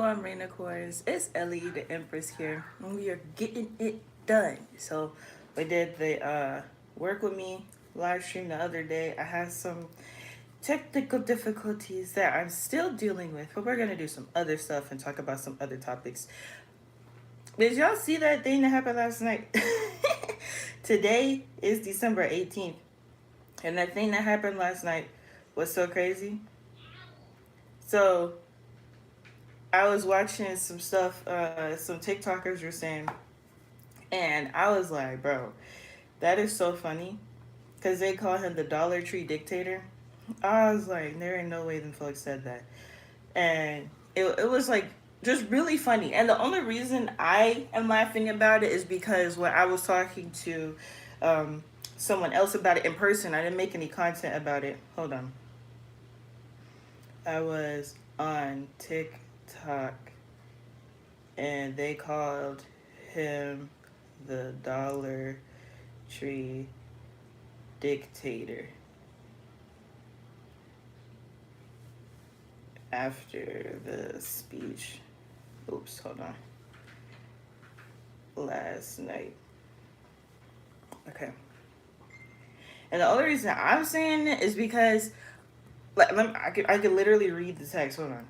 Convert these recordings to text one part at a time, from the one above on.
I'm Raina Coors. It's Ellie, the Empress here, and we are getting it done. So we did the work with me live stream the other day. I had some technical difficulties that I'm still dealing with, but we're gonna do some other stuff and talk about some other topics. Did y'all see that thing that happened last night? Today is December 18th, and that thing that happened last night was so crazy. So I was watching some stuff, some TikTokers were saying, and I was like, bro, that is so funny. Because they call him the Dollar Tree dictator. I was like, there ain't no way them folks said that. And it was like just really funny. And the only reason I am laughing about it is because when I was talking to um, someone else about it in person, I didn't make any content about it. Hold on. I was on TikTok and they called him the Dollar Tree dictator after the speech. Oops, hold on. Last night. Okay. And the only reason I'm saying it is because I could literally read the text. Hold on.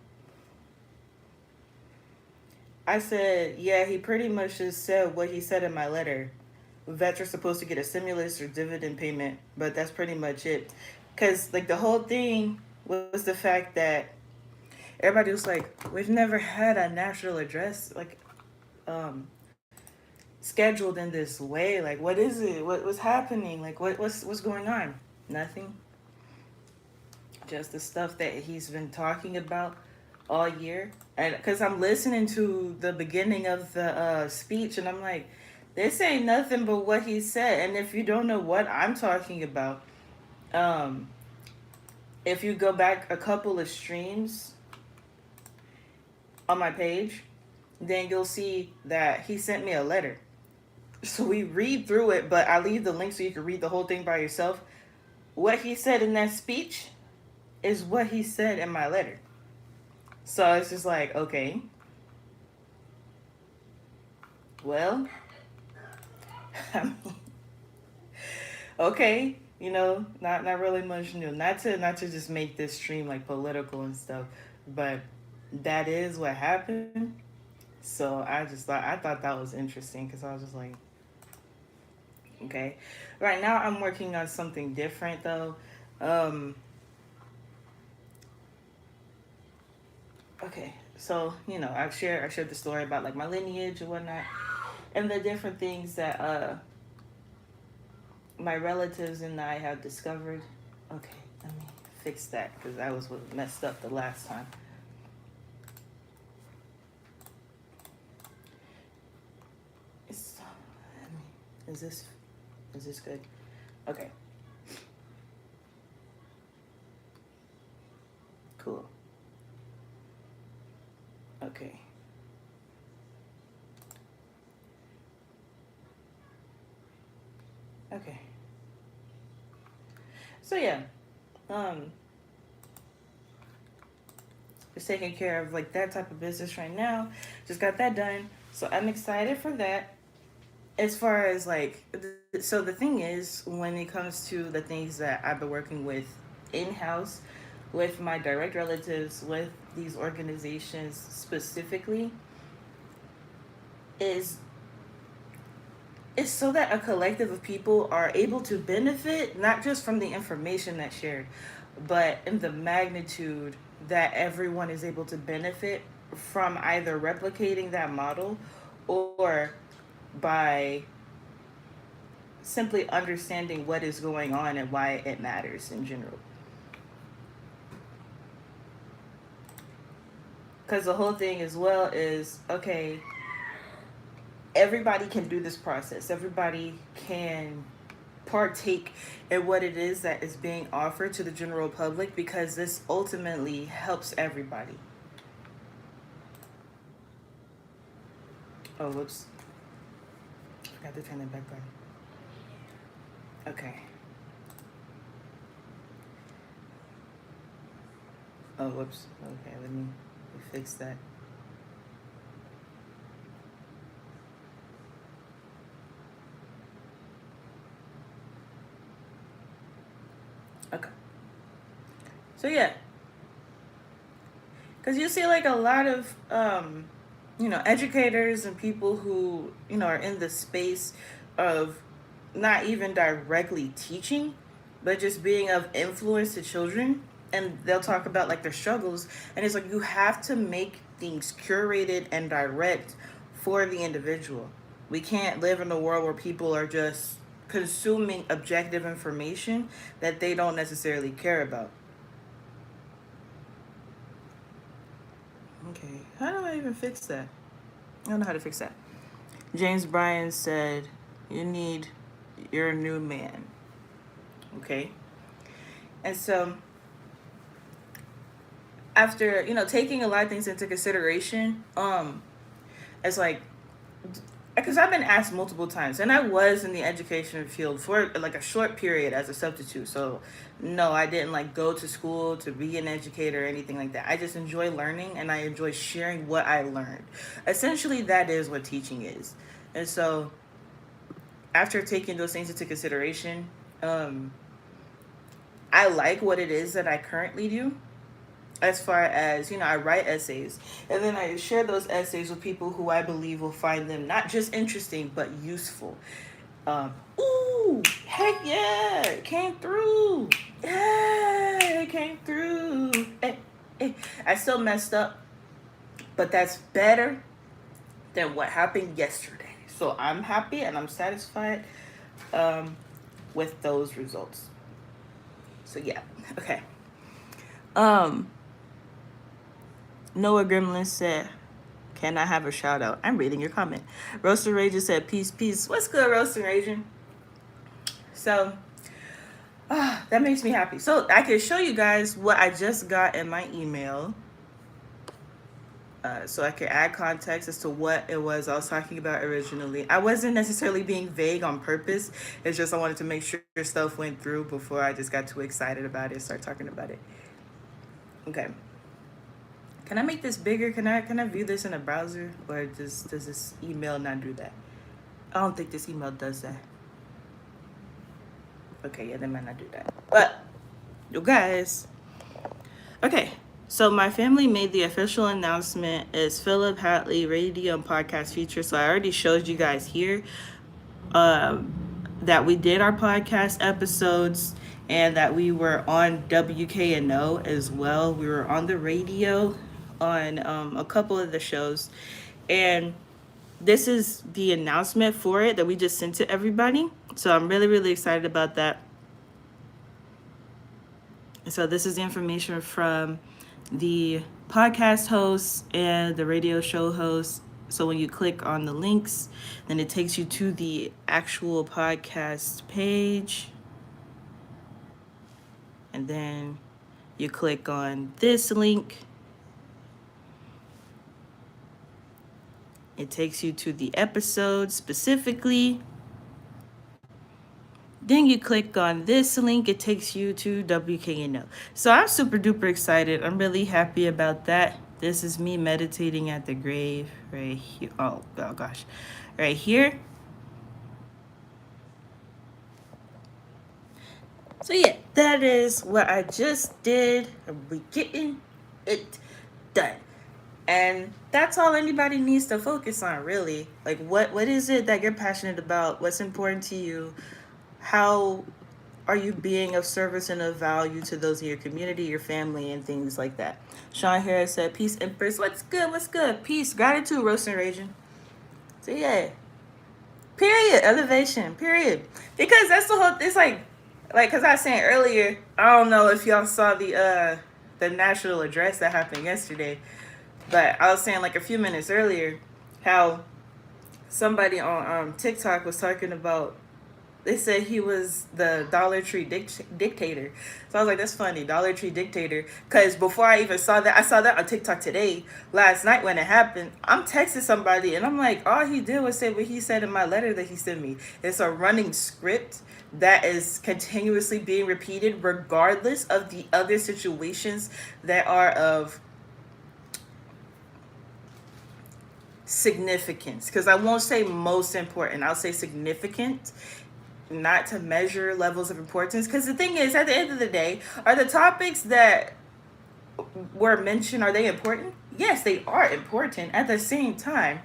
I said, yeah, he pretty much just said what he said in my letter. Vets are supposed to get a stimulus or dividend payment, but that's pretty much it. Because, like, the whole thing was the fact that everybody was like, we've never had a national address, like, um, scheduled in this way. Like, what is it? What's happening? Like, what's going on? Nothing. Just the stuff that he's been talking about all year. And because I'm listening to the beginning of the speech, and I'm like, this ain't nothing but what he said. And if you don't know what I'm talking about, um, if you go back a couple of streams on my page, then you'll see that he sent me a letter. So we read through it, but I leave the link so you can read the whole thing by yourself. What he said in that speech is what he said in my letter. So it's just like, okay, well, I mean, okay, not really much new. Not to just make this stream like political and stuff, but that is what happened. So I thought that was interesting because I was just like, okay. Right now I'm working on something different though. Um, okay, so I shared the story about like my lineage and whatnot, and the different things that my relatives and I have discovered. Okay, let me fix that because that was what messed up the last time. It's, is this good? Okay, cool. Okay, okay. So yeah, um, just taking care of like that type of business right now. Just got that done, so I'm excited for that. As far as like, so the thing is, when it comes to the things that I've been working with in house, with my direct relatives, with these organizations specifically, is it's so that a collective of people are able to benefit not just from the information that's shared, but in the magnitude that everyone is able to benefit from either replicating that model or by simply understanding what is going on and why it matters in general. Because the whole thing as well is okay, everybody can do this process, everybody can partake in what it is that is being offered to the general public because this ultimately helps everybody. Oh, whoops. I forgot to turn that back on. Okay. Oh, whoops. Okay, let me fix that. Okay. So yeah, because you see like a lot of educators and people who are in the space of not even directly teaching but just being of influence to children, and they'll talk about like their struggles, and it's like you have to make things curated and direct for the individual. We can't live in a world where people are just consuming objective information that they don't necessarily care about. Okay, how do I even fix that? I don't know how to fix that. James Bryan said, "You need your new man." Okay, and so after taking a lot of things into consideration, it's like because I've been asked multiple times, and I was in the education field for like a short period as a substitute. So, no, I didn't like go to school to be an educator or anything like that. I just enjoy learning and I enjoy sharing what I learned. Essentially, that is what teaching is. And so, after taking those things into consideration, um, I like what it is that I currently do. As far as I write essays, and then I share those essays with people who I believe will find them not just interesting but useful. Ooh, heck yeah, it came through. Yeah, it came through. I still messed up, but that's better than what happened yesterday. So I'm happy and I'm satisfied um, with those results. So yeah, okay. Um, Noah Gremlin said, "Can I have a shout out?" I'm reading your comment. Roasting Rager said, "Peace, peace." What's good, Roasting Rager? So, that makes me happy. So, I can show you guys what I just got in my email. So I can add context as to what it was I was talking about originally. I wasn't necessarily being vague on purpose. It's just I wanted to make sure stuff went through before I just got too excited about it and start talking about it. Okay. Can I make this bigger? Can I view this in a browser, or does this email not do that? I don't think this email does that. Okay, yeah, they might not do that. But you guys, okay. So my family made the official announcement as Philip Hatley radio and podcast feature. So I already showed you guys here um, that we did our podcast episodes and that we were on WKNO as well. We were on the radio on a couple of the shows, and this is the announcement for it that we just sent to everybody. So I'm really, really excited about that. So this is the information from the podcast hosts and the radio show hosts. So when you click on the links, then it takes you to the actual podcast page. And then you click on this link. It takes you to the episode specifically. Then you click on this link, it takes you to WKNO. So I'm super duper excited. I'm really happy about that. This is me meditating at the grave right here. Oh gosh. Right here. So yeah, that is what I just did. We're getting it done. And that's all anybody needs to focus on, really. Like what is it that you're passionate about? What's important to you? How are you being of service and of value to those in your community, your family, and things like that? Sean Harris said, "Peace, Empress. What's good? What's good? Peace, gratitude, roast and raging." So yeah, period, elevation, period. Because that's the whole. It's like, cause I was saying earlier. I don't know if y'all saw the national address that happened yesterday, but I was saying like a few minutes earlier how somebody on TikTok was talking about, they said he was the Dollar Tree dictator. So I was like, that's funny, Dollar Tree dictator. Because before I even saw that, I saw that on TikTok today, last night when it happened. I'm texting somebody and I'm like, all he did was say what he said in my letter that he sent me. It's a running script that is continuously being repeated regardless of the other situations that are of significance. Because I won't say most important, I'll say significant. not to measure levels of importance. Because the thing is, at the end of the day, are the topics that were mentioned, are they important? Yes, they are important. At the same time,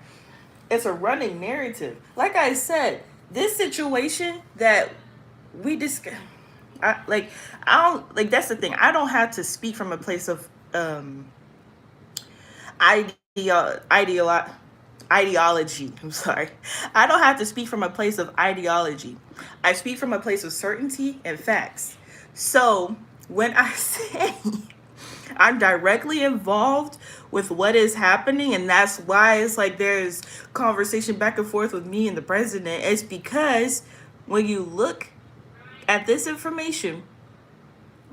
it's a running narrative. Like I said, this situation that we discuss, I don't like. That's the thing. I don't have to speak from a place of ideo ideology. I'm sorry. I don't have to speak from a place of ideology. I speak from a place of certainty and facts. So when I say I'm directly involved with what is happening, and that's why it's like there's conversation back and forth with me and the president, it's because when you look at this information,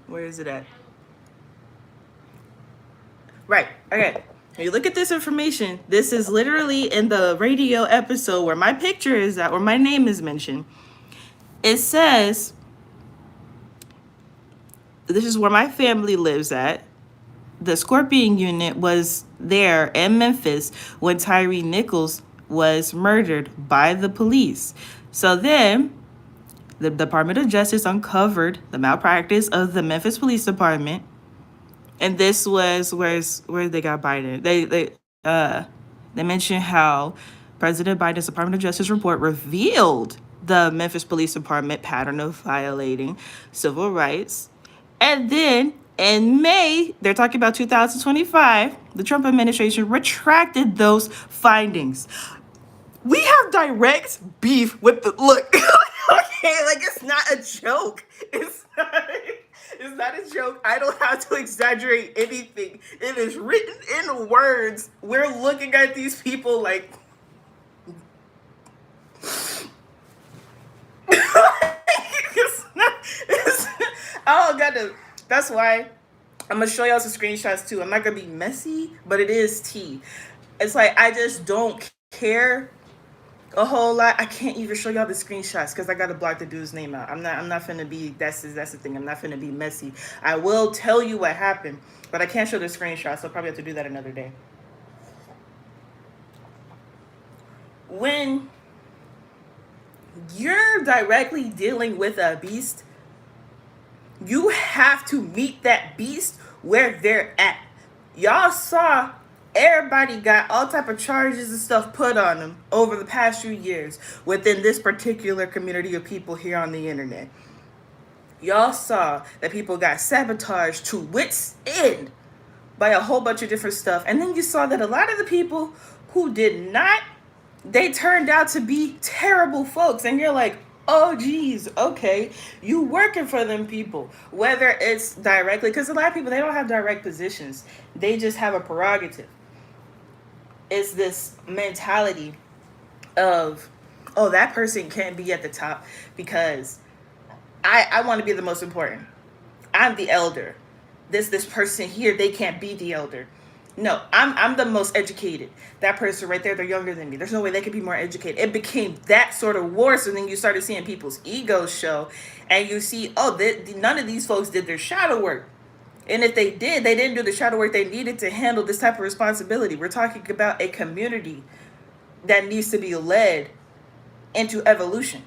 where is it at? Right. Okay. When you look at this information, this is literally in the radio episode where my picture is at, or my name is mentioned. It says, this is where my family lives at. The Scorpion unit was there in Memphis when Tyree Nichols was murdered by the police. So then the Department of Justice uncovered the malpractice of the Memphis Police Department. And this was where they got Biden. They mentioned how President Biden's Department of Justice report revealed the Memphis Police Department pattern of violating civil rights. And then in May, they're talking about 2025, the Trump administration retracted those findings. We have direct beef with the look. Okay, like it's not a joke. It's not a joke. I don't have to exaggerate anything. It is written in words. We're looking at these people like I don't got to. That's why I'm gonna show y'all some screenshots too. I'm not gonna be messy, but it is tea. It's like I just don't care a whole lot. I can't even show y'all the screenshots because I gotta block the dude's name out. I'm not finna be. That's the thing. I'm not finna be messy. I will tell you what happened, but I can't show the screenshots. So I'll probably have to do that another day. When you're directly dealing with a beast, you have to meet that beast where they're at. Y'all saw everybody got all type of charges and stuff put on them over the past few years within this particular community of people here on the internet. Y'all saw that people got sabotaged to wits end by a whole bunch of different stuff. And then you saw that a lot of the people who did not, they turned out to be terrible folks. And you're like, oh geez, okay, you working for them people, whether it's directly, because a lot of people, they don't have direct positions, they just have a prerogative. It's this mentality of, oh, that person can't be at the top because I want to be the most important, I'm the elder, this person here, they can't be the elder. No, I'm the most educated. That person right there, they're younger than me. There's no way they could be more educated. It became that sort of war. So then you started seeing people's egos show, and you see, oh, none of these folks did their shadow work. And if they did, they didn't do the shadow work they needed to handle this type of responsibility. We're talking about a community that needs to be led into evolution.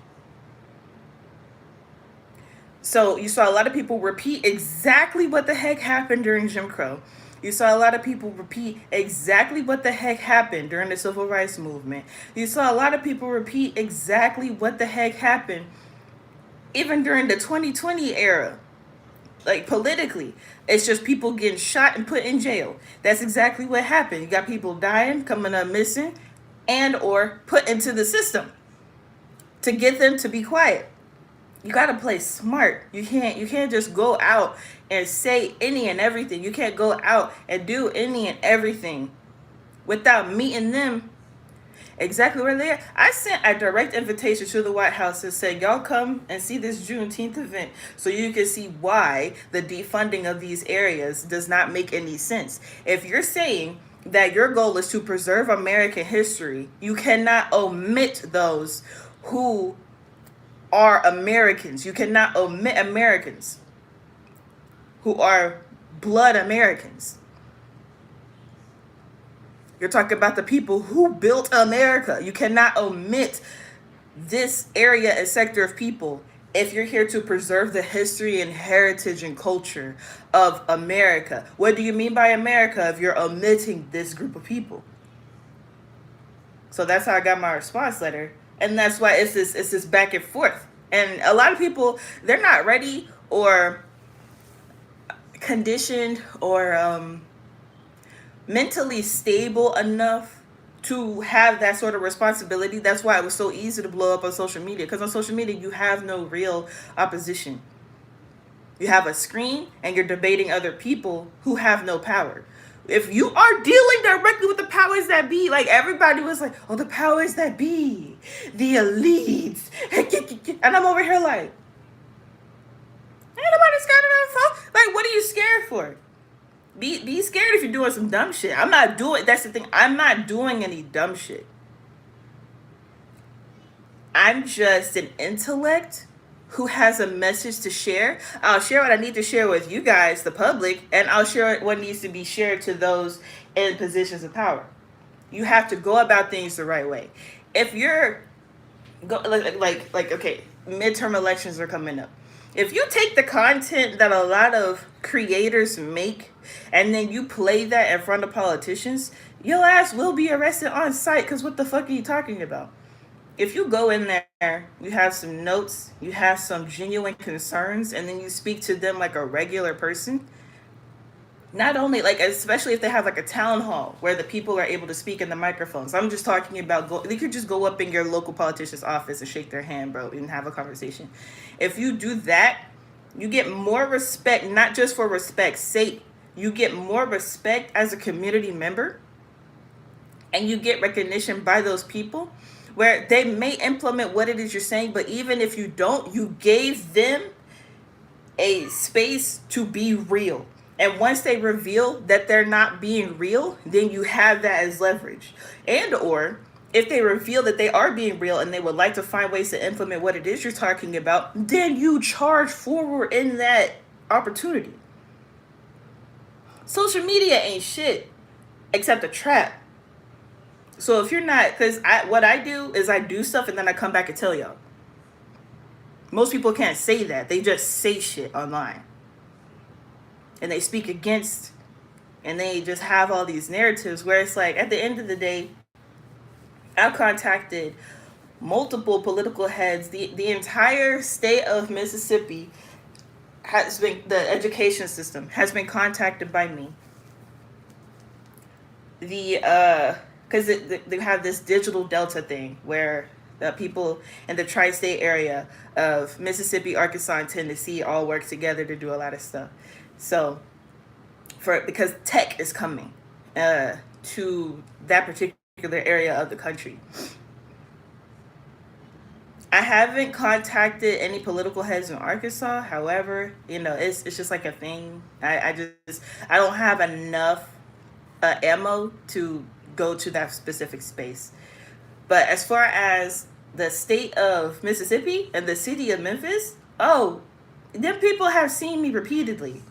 So you saw a lot of people repeat exactly what the heck happened during Jim Crow. You saw a lot of people repeat exactly what the heck happened during the Civil Rights Movement. You saw a lot of people repeat exactly what the heck happened even during the 2020 era. Like politically, it's just people getting shot and put in jail. That's exactly what happened. You got people dying, coming up missing, and or put into the system to get them to be quiet. You gotta play smart. You can't just go out and say any and everything. You can't go out and do any and everything without meeting them exactly where they are. I sent a direct invitation to the White House and said, y'all come and see this Juneteenth event so you can see why the defunding of these areas does not make any sense. If you're saying that your goal is to preserve American history, you cannot omit those who are Americans. You cannot omit Americans who are blood Americans. You're talking about the people who built America. You cannot omit this area and sector of people if you're here to preserve the history and heritage and culture of America? What do you mean by America if you're omitting this group of people? So that's how I got my response letter. And that's why it's this back and forth. And a lot of people, they're not ready or conditioned or mentally stable enough to have that sort of responsibility. That's why it was so easy to blow up on social media, because on social media you have no real opposition. You have a screen and you're debating other people who have no power. If you are dealing directly with the powers that be, like everybody was like, oh, the powers that be, the elites, and I'm over here like, ain't nobody scared of that. Like, what are you scared for? Be scared if you're doing some dumb shit. I'm not doing. That's the thing. I'm not doing any dumb shit. I'm just an intellect who has a message to share. I'll share what I need to share with you guys, the public, and I'll share what needs to be shared to those in positions of power. You have to go about things the right way. If you're okay, midterm elections are coming up. If you take the content that a lot of creators make and then you play that in front of politicians, your ass will be arrested on site, because what the fuck are you talking about? If you go in there, you have some notes, you have some genuine concerns, and then you speak to them like a regular person, not only like, especially if they have like a town hall where the people are able to speak in the microphones. I'm just talking about you could just go up in your local politician's office and shake their hand, bro, and have a conversation. If you do that, you get more respect, not just for respect's sake. You get more respect as a community member, and you get recognition by those people where they may implement what it is you're saying, but even if you don't, you gave them a space to be real. And once they reveal that they're not being real, then you have that as leverage. And or if they reveal that they are being real and they would like to find ways to implement what it is you're talking about, then you charge forward in that opportunity. Social media ain't shit except a trap. So if you're not, because what I do is I do stuff and then I come back and tell y'all. Most people can't say that. They just say shit online. And they speak against, and they just have all these narratives where it's like, at the end of the day, I've contacted multiple political heads. The entire state of Mississippi has been, the education system has been contacted by me. Because they have this digital delta thing where the people in the tri-state area of Mississippi, Arkansas, and Tennessee all work together to do a lot of stuff. So, because tech is coming to that particular area of the country. I haven't contacted any political heads in Arkansas. However, it's just like a thing. I don't have enough ammo to go to that specific space. But as far as the state of Mississippi and the city of Memphis, them people have seen me repeatedly.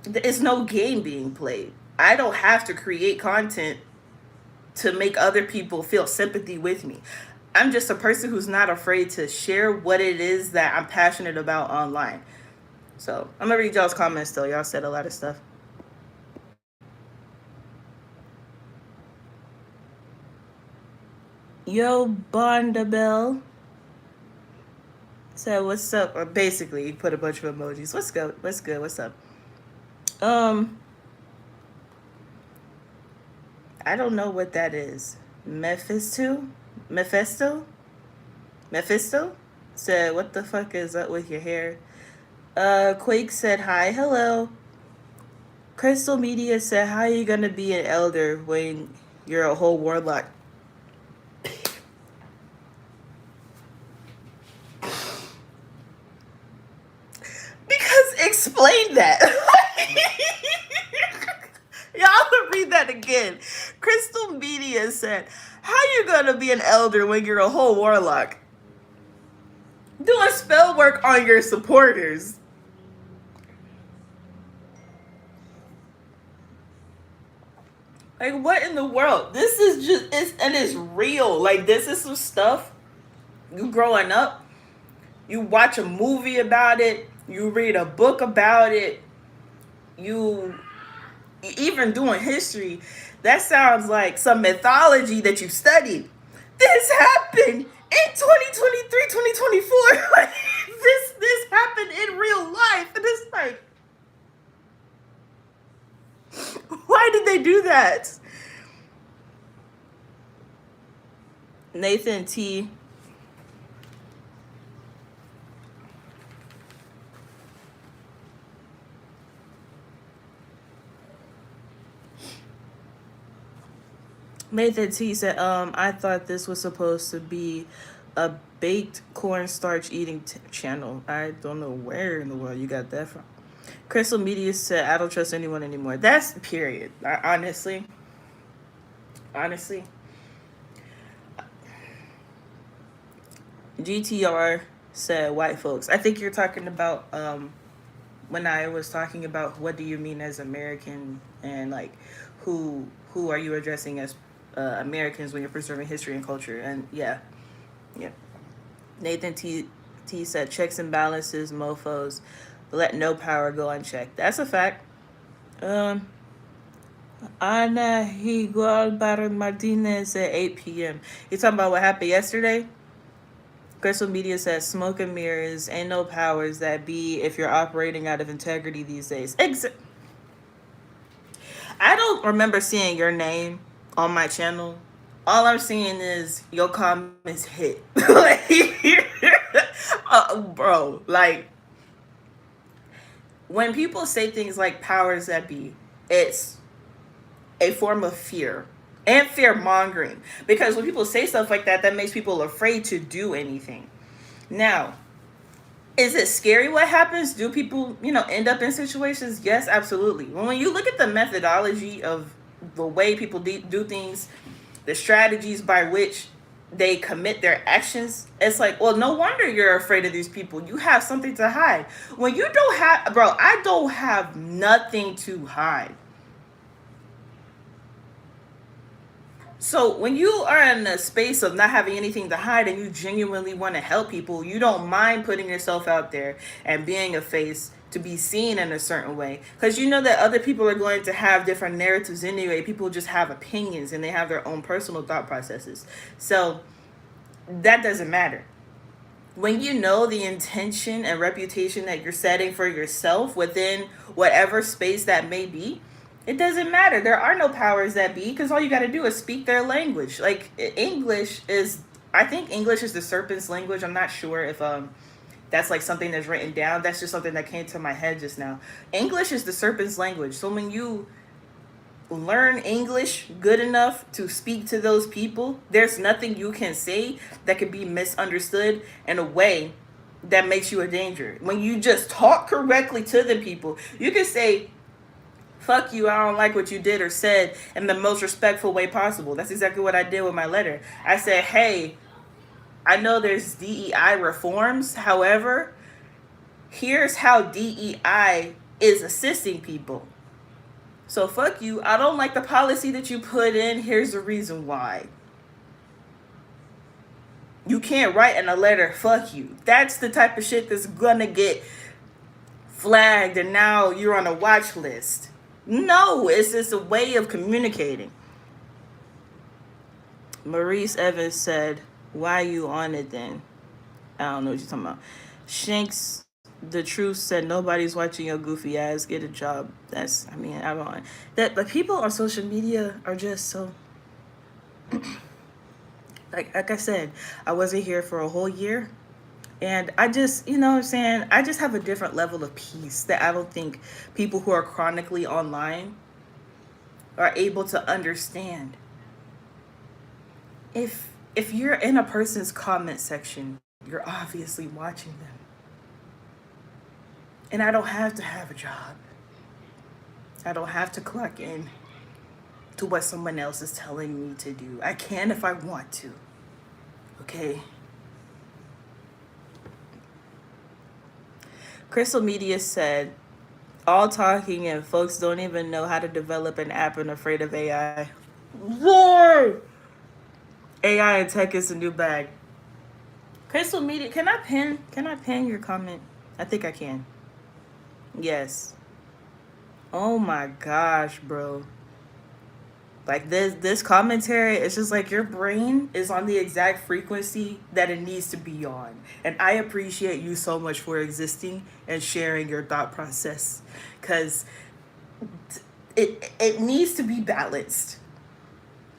It's no game being played. I don't have to create content to make other people feel sympathy with me. I'm just a person who's not afraid to share what it is that I'm passionate about online. So I'm gonna read y'all's comments though. Y'all said a lot of stuff. Yo, Bondabell said, what's up? Or basically, he put a bunch of emojis. What's good? What's good? What's up? I don't know what that is. Mephisto said, what the fuck is up with your hair? Quake said, hi, hello. Crystal Media said, how are you gonna be an elder when you're a whole warlock? Because explain that. Y'all read that again. Crystal Media said, how you gonna be an elder when you're a whole warlock? Doing spell work on your supporters. Like, what in the world? This is just, it's real. Like, this is some stuff You growing up, you watch a movie about it, you read a book about it, you even doing history. That sounds like some mythology that you studied. This happened in 2023, 2024. Like, this happened in real life. And it's like, why did they do that? Nathan T. Nathan T said, I thought this was supposed to be a baked cornstarch eating channel. I don't know where in the world you got that from. Crystal Media said, I don't trust anyone anymore. That's period. Honestly. GTR said, white folks. I think you're talking about when I was talking about what do you mean as American, and like who are you addressing as Americans when you're preserving history and culture. And yeah. Nathan T said, checks and balances, mofos, let no power go unchecked. That's a fact. Ana Higual Baron Martinez at 8 p.m. You talking about what happened yesterday? Crystal Media says, smoke and mirrors, ain't no powers that be if you're operating out of integrity these days. I don't remember seeing your name on my channel. All I'm seeing is your comments hit. Like, bro, like, when people say things like powers that be, it's a form of fear and fear mongering. Because when people say stuff like that, that makes people afraid to do anything. Now, is it scary what happens? Do people, end up in situations? Yes, absolutely. When you look at the methodology of the way people do things, the strategies by which they commit their actions, it's like, well, no wonder you're afraid of these people. You have something to hide. When you don't have, bro, I don't have nothing to hide. So when you are in a space of not having anything to hide and you genuinely want to help people, you don't mind putting yourself out there and being a face to be seen in a certain way. Because you know that other people are going to have different narratives anyway. People just have opinions and they have their own personal thought processes. So that doesn't matter. When you know the intention and reputation that you're setting for yourself within whatever space that may be, it doesn't matter. There are no powers that be, because all you got to do is speak their language. Like, I think English is the serpent's language. I'm not sure if that's like something that's written down. That's just something that came to my head just now. English is the serpent's language. So when you learn English good enough to speak to those people, there's nothing you can say that could be misunderstood in a way that makes you a danger. When you just talk correctly to the people, you can say, fuck you, I don't like what you did or said, in the most respectful way possible. That's exactly what I did with my letter. I said, hey, I know there's DEI reforms. However, here's how DEI is assisting people. So fuck you. I don't like the policy that you put in. Here's the reason why. You can't write in a letter, fuck you. That's the type of shit that's gonna get flagged and now you're on a watch list. No, it's just a way of communicating. Maurice Evans said, why you on it then? I don't know what you're talking about. Shanks the truth said, nobody's watching your goofy ass. Get a job. I don't. But people on social media are just so. like I said, I wasn't here for a whole year, and I just, what I'm saying, I just have a different level of peace that I don't think people who are chronically online are able to understand. If you're in a person's comment section, you're obviously watching them. And I don't have to have a job. I don't have to clock in to what someone else is telling me to do. I can if I want to. Okay? Crystal Media said, all talking and folks don't even know how to develop an app and afraid of AI. Lord! AI and tech is a new bag. Crystal Media, can I pin your comment? I think I can. Yes. Oh my gosh, bro. Like this commentary, it's just like your brain is on the exact frequency that it needs to be on. And I appreciate you so much for existing and sharing your thought process, cuz it needs to be balanced.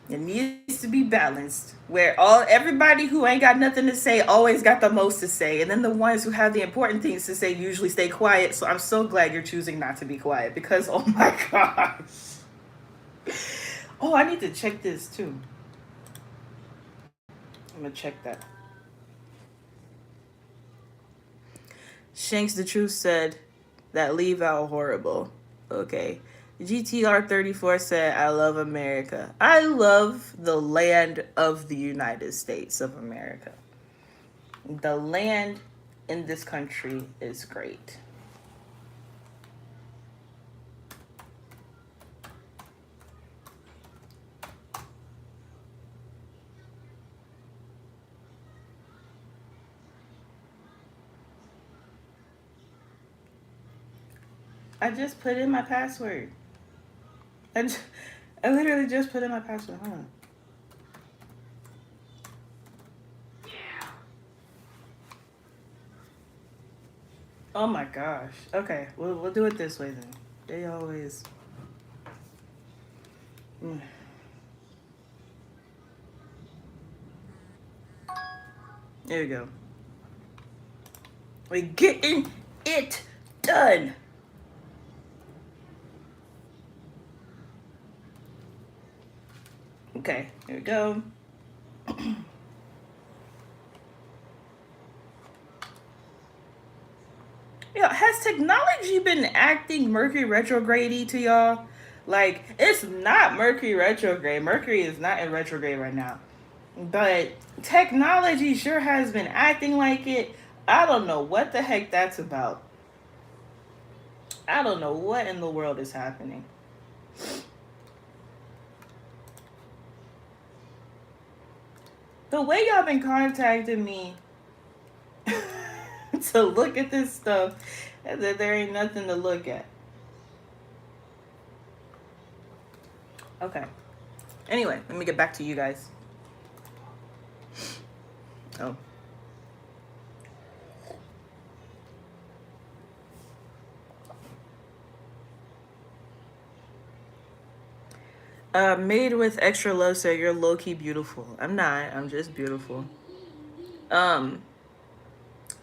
It needs to be balanced where all everybody who ain't got nothing to say always got the most to say, and then the ones who have the important things to say usually stay quiet. So I'm so glad you're choosing not to be quiet because oh my gosh. Oh, I need to check this too. I'm gonna check that. Shanks the Truth said that leave out horrible. Okay. GTR 34 said, I love America. I love the land of the United States of America. The land in this country is great. I just put in my password. I, just, I literally just put in my password. Hold on. Oh my gosh. Okay, we'll do it this way then. They always. Mm. There we go. We're getting it done. Okay, here we go. Yeah, has technology been acting Mercury retrograde to y'all? Like, it's not Mercury retrograde. Mercury is not in retrograde right now. But technology sure has been acting like it. I don't know what the heck that's about. I don't know what in the world is happening. The way y'all been contacting me to look at this stuff, that there ain't nothing to look at. Okay. Anyway, let me get back to you guys. Oh. Made with extra love said you're low key beautiful. I'm not. I'm just beautiful. Um,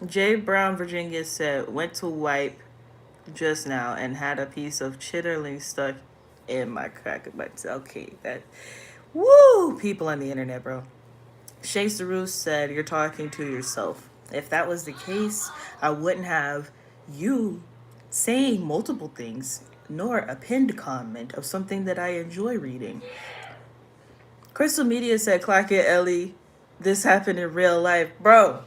Jay Brown Virginia said went to wipe just now and had a piece of chitterling stuck in my crack of my okay. That woo people on the internet, bro. Shanks the Roost said you're talking to yourself. If that was the case, I wouldn't have you saying multiple things nor a pinned comment of something that I enjoy reading. Crystal Media said, "Clock it, Ellie. This happened in real life, bro."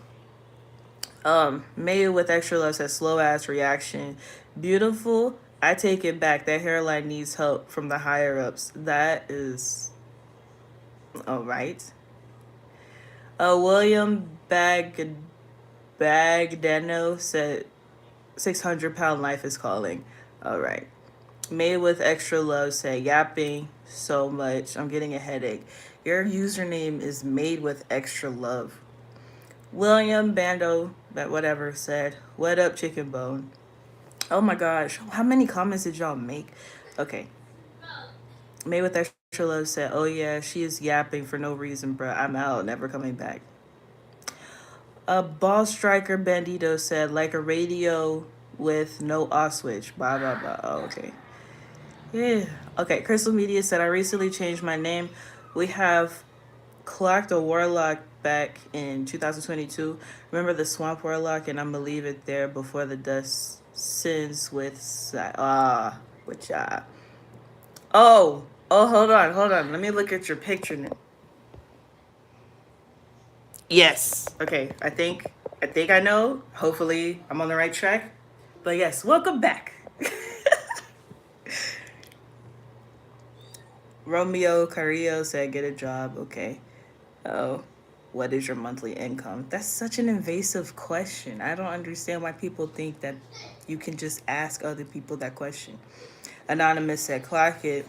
Made with extra love said, "Slow ass reaction, beautiful." I take it back. That hairline needs help from the higher ups. That is all right. William Bagdano said, 600-pound life is calling. All right. Made with extra love said, yapping so much. I'm getting a headache. Your username is made with extra love. William Bando, that whatever, said, what up, chicken bone? Oh my gosh. How many comments did y'all make? Okay. Made with extra love said, oh yeah, she is yapping for no reason, bro. I'm out, never coming back. A ball striker bandito said, like a radio with no off switch. Blah, blah, blah. Oh, okay. Yeah. Okay, Crystal Media said, I recently changed my name. We have clocked a warlock back in 2022. Remember the swamp warlock, and I'm gonna leave it there before the dust sins with which oh, hold on. Let me look at your picture now. Yes. Okay. I think I know. Hopefully, I'm on the right track. But yes, welcome back. Romeo Carrillo said, "Get a job." Okay. Oh, what is your monthly income? That's such an invasive question. I don't understand why people think that you can just ask other people that question. Anonymous said, clock it.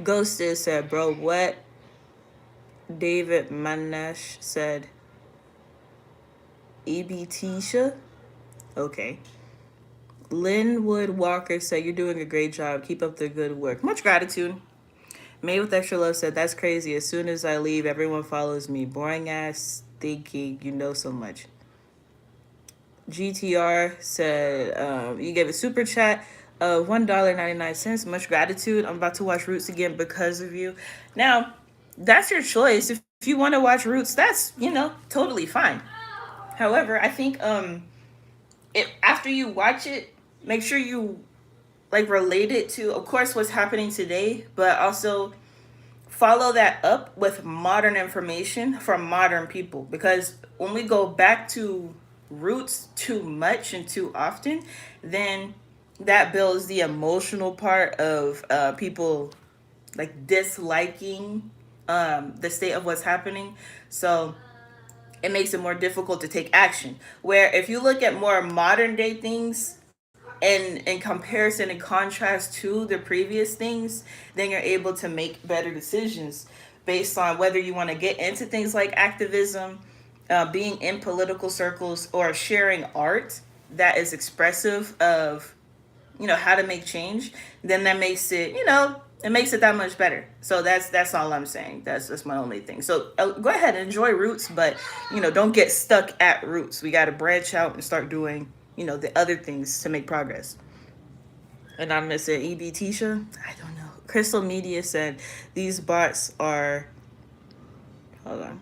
Ghosted said, bro, what? David Manesh said, EBTisha? Okay. Linwood Walker said, you're doing a great job. Keep up the good work. Much gratitude. Made with Extra Love said, that's crazy. As soon as I leave, everyone follows me. Boring ass thinking you know so much. GTR said, you gave a super chat of $1.99. Much gratitude. I'm about to watch Roots again because of you. Now, that's your choice. If you want to watch Roots, that's, totally fine. However, I think after you watch it, make sure you relate it to, of course, what's happening today, but also follow that up with modern information from modern people. Because when we go back to roots too much and too often, then that builds the emotional part of people disliking the state of what's happening. So it makes it more difficult to take action. Where if you look at more modern day things, and in comparison and contrast to the previous things, then you're able to make better decisions based on whether you want to get into things like activism, being in political circles, or sharing art that is expressive of how to make change. Then that makes it it makes it that much better. So that's all I'm saying. That's my only thing. So go ahead and enjoy Roots, but don't get stuck at Roots. We got to branch out and start doing the other things to make progress. Anonymous said, EB Tisha? I don't know. Crystal Media said, these bots are, hold on,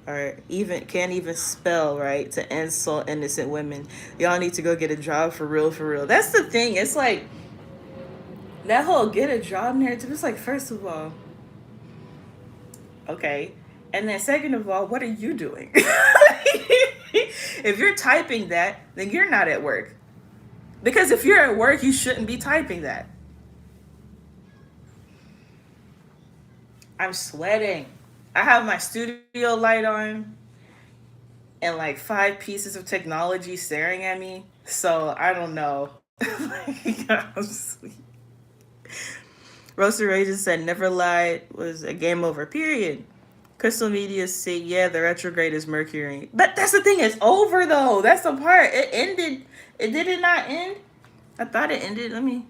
are even, can't even spell right to insult innocent women. Y'all need to go get a job for real, for real. That's the thing. It's like, that whole get a job narrative, it's like, first of all, okay. And then second of all, what are you doing? If you're typing that, then you're not at work. Because if you're at work, you shouldn't be typing that. I'm sweating. I have my studio light on and 5 pieces of technology staring at me. So I don't know. I'm sweet. Roaster Rages said, never lied was a game over, period. Crystal Media say, yeah, the retrograde is Mercury. But that's the thing, it's over though. That's the part. It ended. Did it not end? I thought it ended. Let me.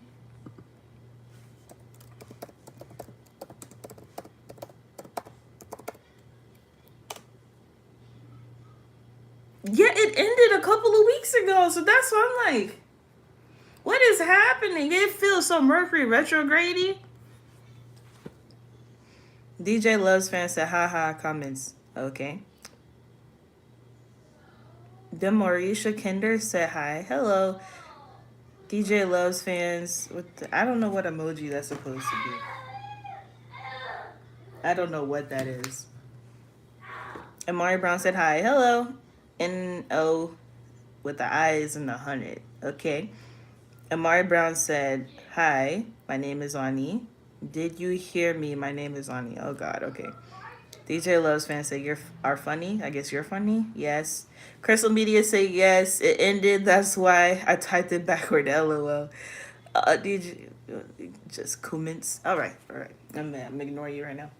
Yeah, it ended a couple of weeks ago. So that's what I'm like. What is happening? It feels so Mercury retrograde-y. DJ Loves fans said, haha, comments. Okay. Demorisha Kinder said hi. Hello. DJ Loves fans. I don't know what emoji that's supposed to be. I don't know what that is. Amari Brown said hi. Hello. N-O with the eyes and the 100. Okay. Amari Brown said, hi, my name is Ani. Did you hear me? My name is Ani. Oh, God. Okay. DJ Loves fans say, you are funny. I guess you're funny. Yes. Crystal Media say, yes. It ended. That's why I typed it backward. LOL. DJ, just comments. All right. I'm ignoring you right now.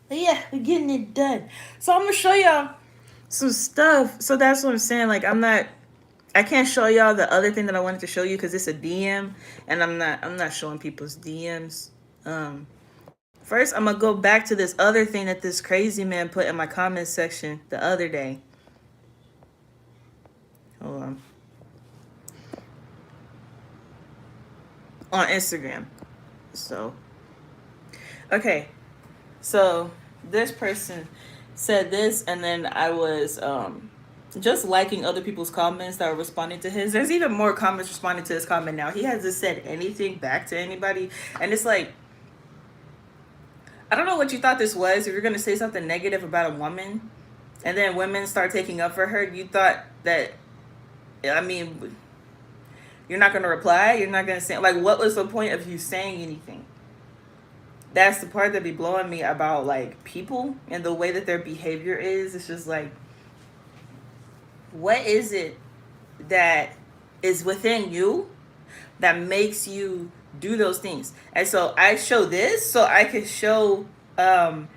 But yeah, we're getting it done. So I'm going to show y'all some stuff. So that's what I'm saying. I can't show y'all the other thing that I wanted to show you because it's a DM, and I'm not showing people's DMs. First, I'm gonna go back to this other thing that this crazy man put in my comment section the other day. Hold on. On Instagram. So, okay. So this person said this, and then I was just liking other people's comments that were responding to his. There's even more comments responding to his comment now. He hasn't said anything back to anybody. And it's like, I don't know what you thought this was. If you're going to say something negative about a woman, and then women start taking up for her, you thought that, I mean, you're not going to reply? You're not going to say, what was the point of you saying anything? that's the part that be blowing me about like people and the way that their behavior is. It's just like, what is it that is within you that makes you do those things? And so I show this so I can show um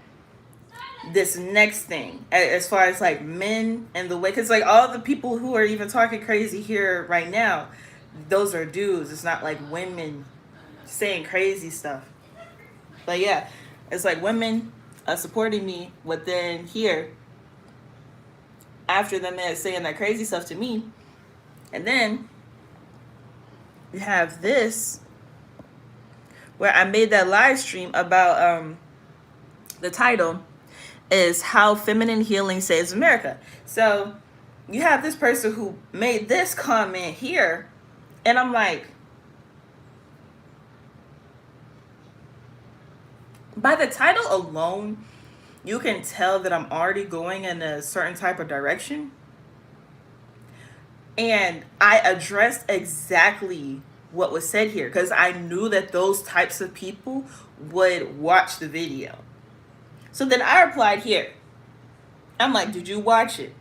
this next thing as far as like men and the way, because like all the people who are even talking crazy here right now, those are dudes. It's not like women saying crazy stuff. But yeah, it's like women supporting me, but then here after the men saying that crazy stuff to me, and then you have this where I made that live stream about the title is How Feminine Healing Saves America. So you have this person who made this comment here, and I'm like, by the title alone, you can tell that I'm already going in a certain type of direction. And I addressed exactly what was said here because I knew that those types of people would watch the video. So then I replied here. I'm like, did you watch it?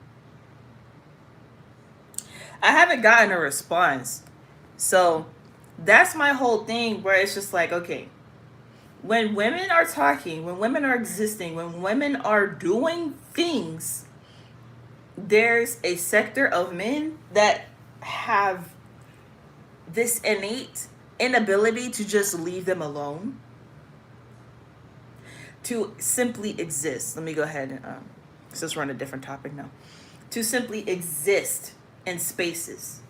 I haven't gotten a response. So that's my whole thing where it's just like, okay, when women are talking, when women are existing, when women are doing things, there's a sector of men that have this innate inability to just leave them alone, to simply exist. Let me go ahead and since we're on a different topic now, to simply exist in spaces.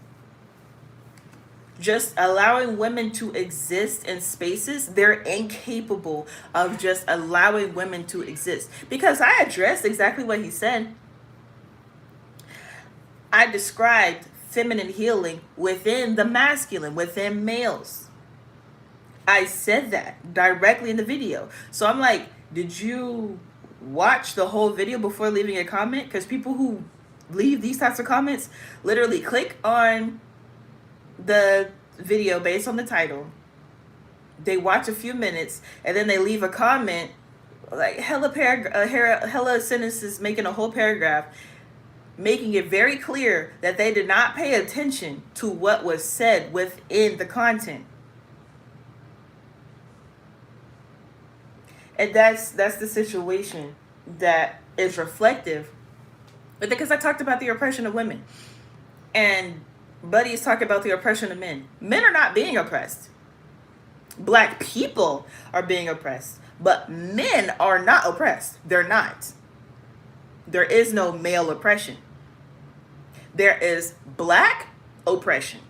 Just allowing women to exist in spaces, they're incapable of just allowing women to exist. Because I addressed exactly what he said. I described feminine healing within the masculine, within males. I said that directly in the video. So I'm like, did you watch the whole video before leaving a comment? Because people who leave these types of comments literally click on the video based on the title. They watch a few minutes and then they leave a comment like hella sentences, making a whole paragraph, making it very clear that they did not pay attention to what was said within the content. And that's the situation that is reflective. But because I talked about the oppression of women, and Buddy is talking about the oppression of men. Men are not being oppressed. Black people are being oppressed, but men are not oppressed. They're not. There is no male oppression. There is black oppression.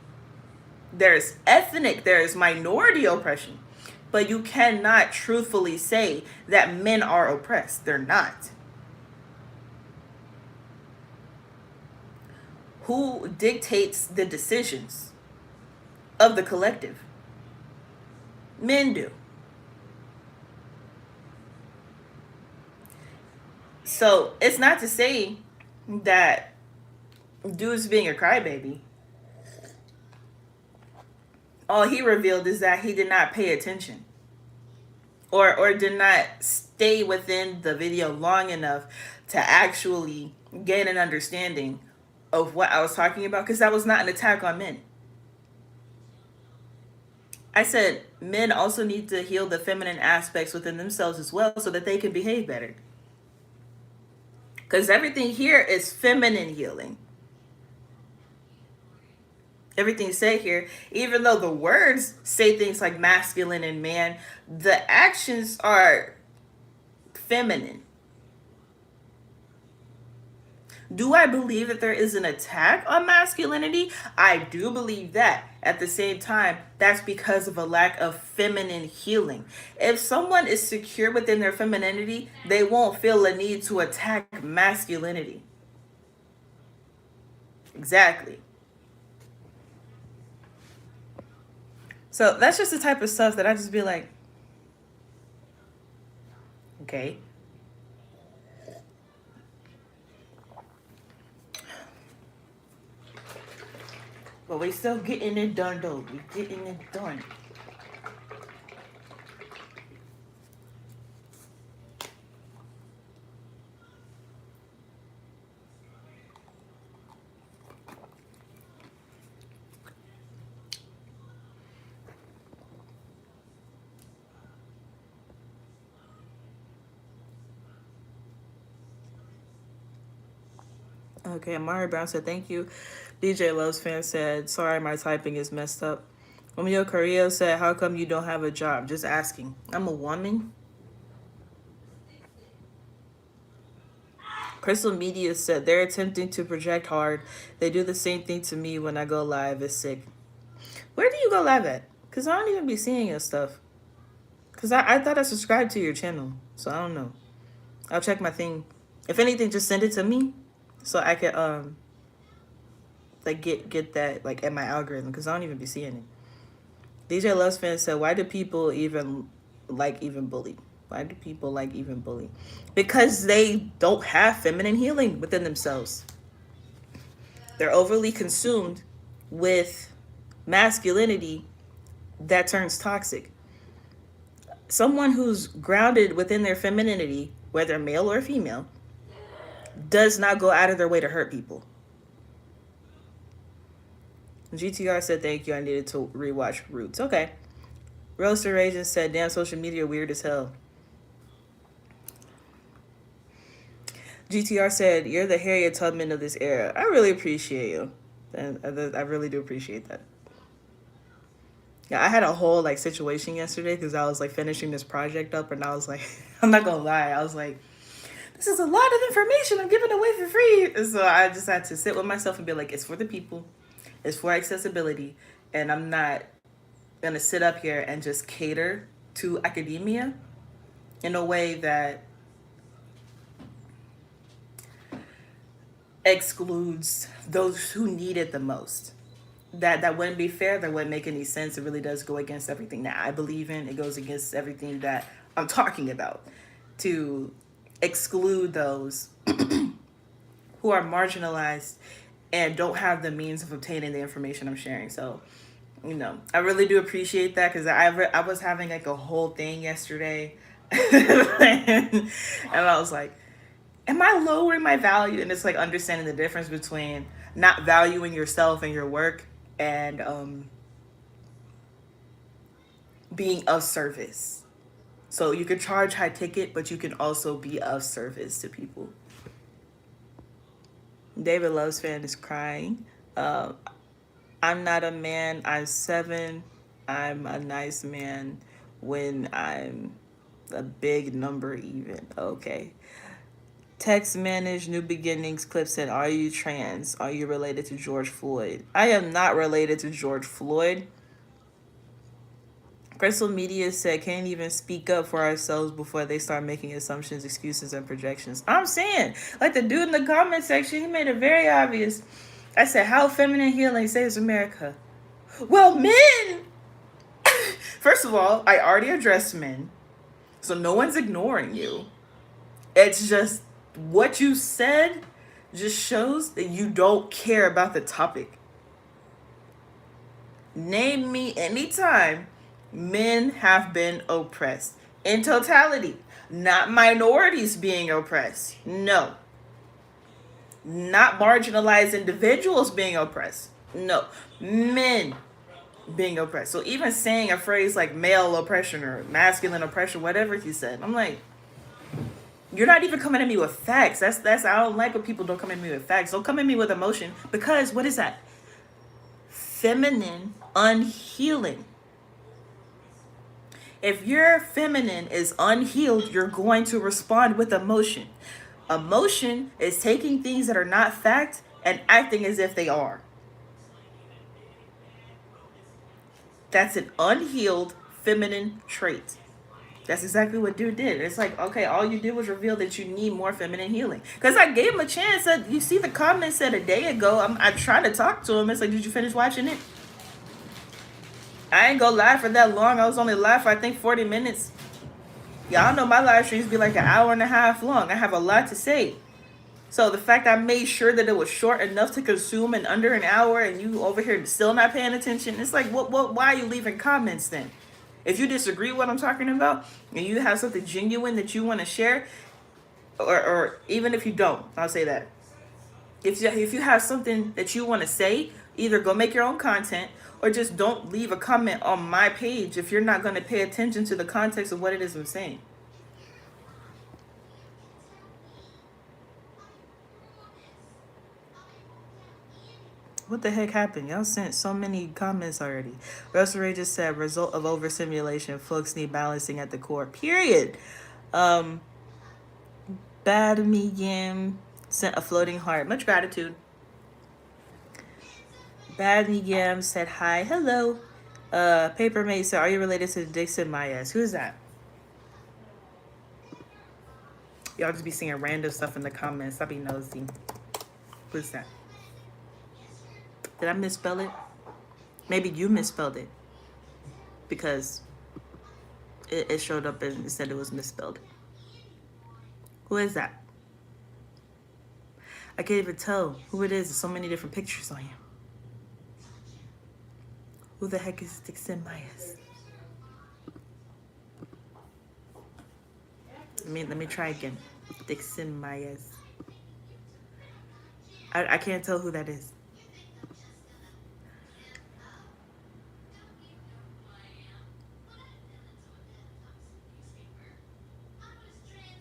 There's ethnic, there's minority oppression. But you cannot truthfully say that men are oppressed. They're not. Who dictates the decisions of the collective? Men do. So it's not to say that dude's being a crybaby. All he revealed is that he did not pay attention. Or did not stay within the video long enough to actually gain an understanding of what I was talking about, because that was not an attack on men. I said men also need to heal the feminine aspects within themselves as well so that they can behave better. Because everything here is feminine healing. Everything said here, even though the words say things like masculine and man, the actions are feminine. Do I believe that there is an attack on masculinity? I do believe that. At the same time, that's because of a lack of feminine healing. If someone is secure within their femininity, they won't feel a need to attack masculinity. Exactly. So that's just the type of stuff that I just be like, okay. But we still getting it done though. We getting it done. Okay, Amari Brown said, thank you. DJ Loves fan said, sorry, my typing is messed up. Romeo Carrillo said, how come you don't have a job? Just asking. I'm a woman. Crystal Media said, they're attempting to project hard. They do the same thing to me when I go live. It's sick. Where do you go live at? Because I don't even be seeing your stuff. Because I thought I subscribed to your channel. So I don't know. I'll check my thing. If anything, just send it to me so I could like get that like in my algorithm, because I don't even be seeing it. DJ Loves fan said, why do people even like even bully? Why do people like even bully? Because they don't have feminine healing within themselves. They're overly consumed with masculinity that turns toxic. Someone who's grounded within their femininity, whether male or female, does not go out of their way to hurt people. GTR said, thank you. I needed to rewatch Roots. Okay. Roaster Raging said, damn, social media weird as hell. GTR said, you're the Harriet Tubman of this era. I really appreciate you. And I really do appreciate that. Yeah, I had a whole like situation yesterday because I was like finishing this project up, and I was like, I'm not gonna lie, I was like, this is a lot of information I'm giving away for free. And so I just had to sit with myself and be like, it's for the people, it's for accessibility, and I'm not gonna sit up here and just cater to academia in a way that excludes those who need it the most. That wouldn't be fair. That wouldn't make any sense. It really does go against everything that I believe in. It goes against everything that I'm talking about, to exclude those who are marginalized and don't have the means of obtaining the information I'm sharing. So, you know, I really do appreciate that, because I was having like a whole thing yesterday and I was like, am I lowering my value? And it's like understanding the difference between not valuing yourself and your work and being of service. So you can charge high ticket, but you can also be of service to people. David Loves fan is crying. I'm not a man. I'm 7. I'm a nice man when I'm a big number even. Okay. Text manage New Beginnings clip said, are you trans? Are you related to George Floyd? I am not related to George Floyd. Crystal Media said, can't even speak up for ourselves before they start making assumptions, excuses, and projections. I'm saying, like the dude in the comment section, he made it very obvious. I said, how feminine healing saves America? Well, men! First of all, I already addressed men, so no one's ignoring you. It's just what you said just shows that you don't care about the topic. Name me any time men have been oppressed in totality, not minorities being oppressed. No. Not marginalized individuals being oppressed. No. Men being oppressed. So even saying a phrase like male oppression or masculine oppression, whatever he said, I'm like, you're not even coming at me with facts. That's I don't like when people don't come at me with facts. Don't come at me with emotion, because what is that? Feminine unhealing. If your feminine is unhealed, you're going to respond with emotion. Emotion is taking things that are not fact and acting as if they are. That's an unhealed feminine trait. That's exactly what dude did. It's like, okay, all you did was reveal that you need more feminine healing. Because I gave him a chance. You see the comment said a day ago, I tried to talk to him. It's like, did you finish watching it? I ain't gonna lie for that long. I was only live for, I think, 40 minutes. Y'all know my live streams be like an hour and a half long. I have a lot to say. So the fact I made sure that it was short enough to consume in under an hour, and you over here still not paying attention, it's like, why are you leaving comments then? If you disagree with what I'm talking about and you have something genuine that you want to share, or even if you don't, I'll say that. If you have something that you want to say, either go make your own content or just don't leave a comment on my page if you're not going to pay attention to the context of what it is I'm saying. What the heck happened? Y'all sent so many comments already. Russell Ray just said, result of overstimulation. Folks need balancing at the core. Period. Um, Bad medium sent a floating heart. Much gratitude. Bad medium said hi. Hello. Paper Mate said, are you related to Dixon Mayes? Who is that? Y'all just be seeing random stuff in the comments. I'll be nosy. Who's that? Did I misspell it? Maybe you misspelled it. Because it showed up and it said it was misspelled. Who is that? I can't even tell who it is. There's so many different pictures on you. Who the heck is Dixon Mayes? Let me try again. Dixon Mayes. I can't tell who that is.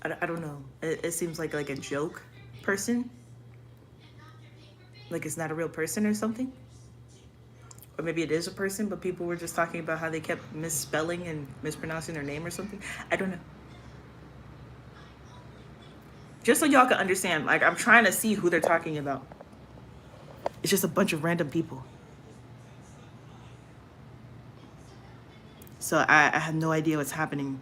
I don't know. It seems like a joke person. Like it's not a real person or something. Or maybe it is a person, but people were just talking about how they kept misspelling and mispronouncing their name or something. I don't know. Just so y'all can understand, like I'm trying to see who they're talking about. It's just a bunch of random people. So I have no idea what's happening.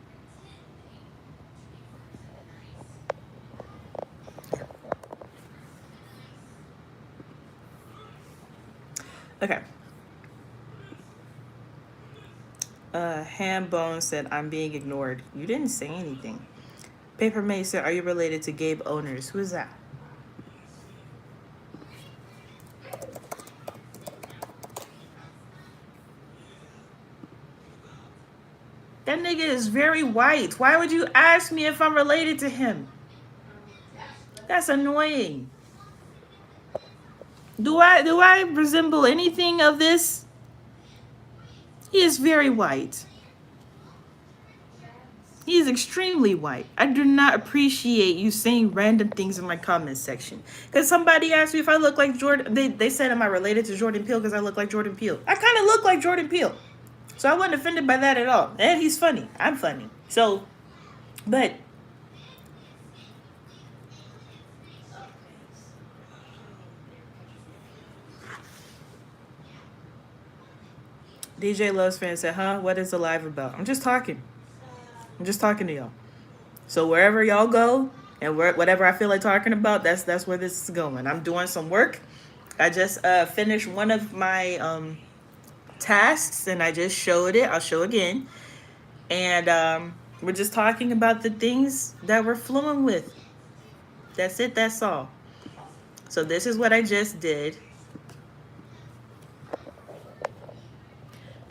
Okay. Hambone said, I'm being ignored. You didn't say anything. Paper May said, are you related to Gabe Owners? Who is that? That nigga is very white. Why would you ask me if I'm related to him? That's annoying. Do I resemble anything of this? He is very white. He is extremely white. I do not appreciate you saying random things in my comment section. Because somebody asked me if I look like Jordan. They said, am I related to Jordan Peele because I look like Jordan Peele? I kind of look like Jordan Peele. So I wasn't offended by that at all. And he's funny. I'm funny. So, but... DJ Loves Fan said, huh? What is the live about? I'm just talking. I'm just talking to y'all. So wherever y'all go and whatever I feel like talking about, that's where this is going. I'm doing some work. I just finished one of my tasks and I just showed it. I'll show again. And we're just talking about the things that we're flowing with. That's it. That's all. So this is what I just did.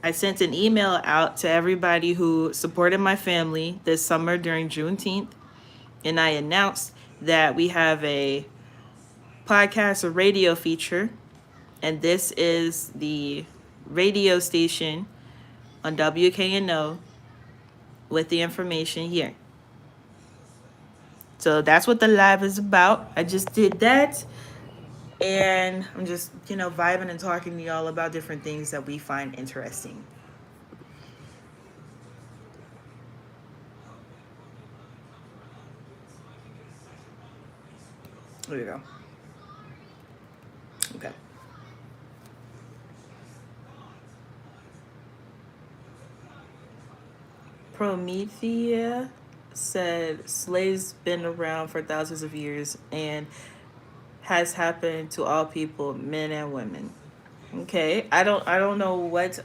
I sent an email out to everybody who supported my family this summer during Juneteenth. And I announced that we have a podcast or radio feature. And this is the radio station on WKNO with the information here. So that's what the live is about. I just did that. And I'm just, vibing and talking to y'all about different things that we find interesting. There you go. Okay. Promethea said slaves been around for thousands of years and has happened to all people, men and women. Okay, I don't know what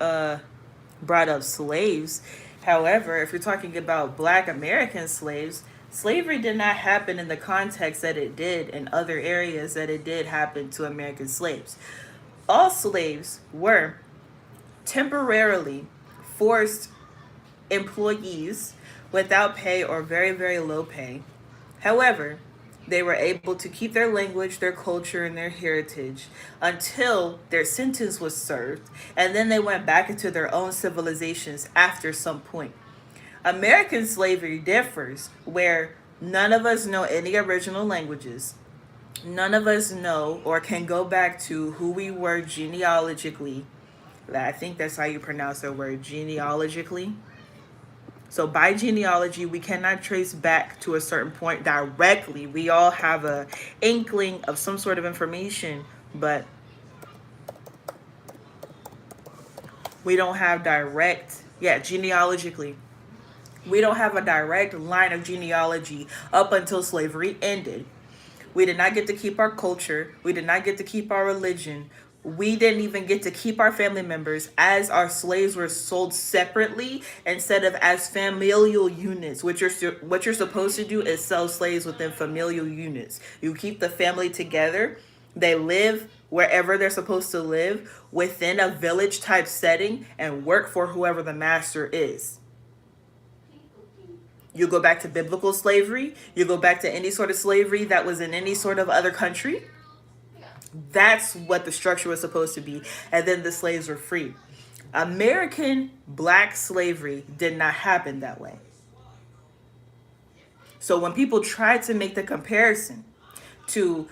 brought up slaves. However, if you're talking about Black American slaves, slavery did not happen in the context that it did in other areas that it did happen to American slaves. All slaves were temporarily forced employees without pay or very, very low pay. However, they were able to keep their language, their culture, and their heritage until their sentence was served, and then they went back into their own civilizations after some point. American slavery differs, where none of us know any original languages. None of us know or can go back to who we were genealogically. I think that's how you pronounce the word, genealogically. So by genealogy, we cannot trace back to a certain point directly. We all have a inkling of some sort of information, but we don't have direct, yeah, genealogically. We don't have a direct line of genealogy up until slavery ended. We did not get to keep our culture. We did not get to keep our religion. We didn't even get to keep our family members, as our slaves were sold separately instead of as familial units. What you're supposed to do is sell slaves within familial units. You keep the family together. They live wherever they're supposed to live within a village type setting and work for whoever the master is. You go back to biblical slavery, you go back to any sort of slavery that was in any sort of other country. That's what the structure was supposed to be. And then the slaves were free. American black slavery did not happen that way. So when people try to make the comparison to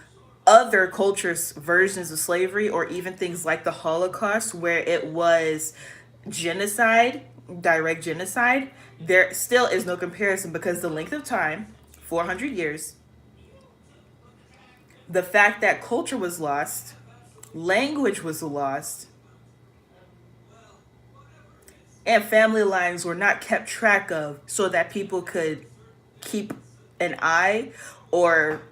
other cultures' versions of slavery, or even things like the Holocaust, where it was genocide, direct genocide, there still is no comparison because the length of time, 400 years, the fact that culture was lost, language was lost, and family lines were not kept track of so that people could keep an eye or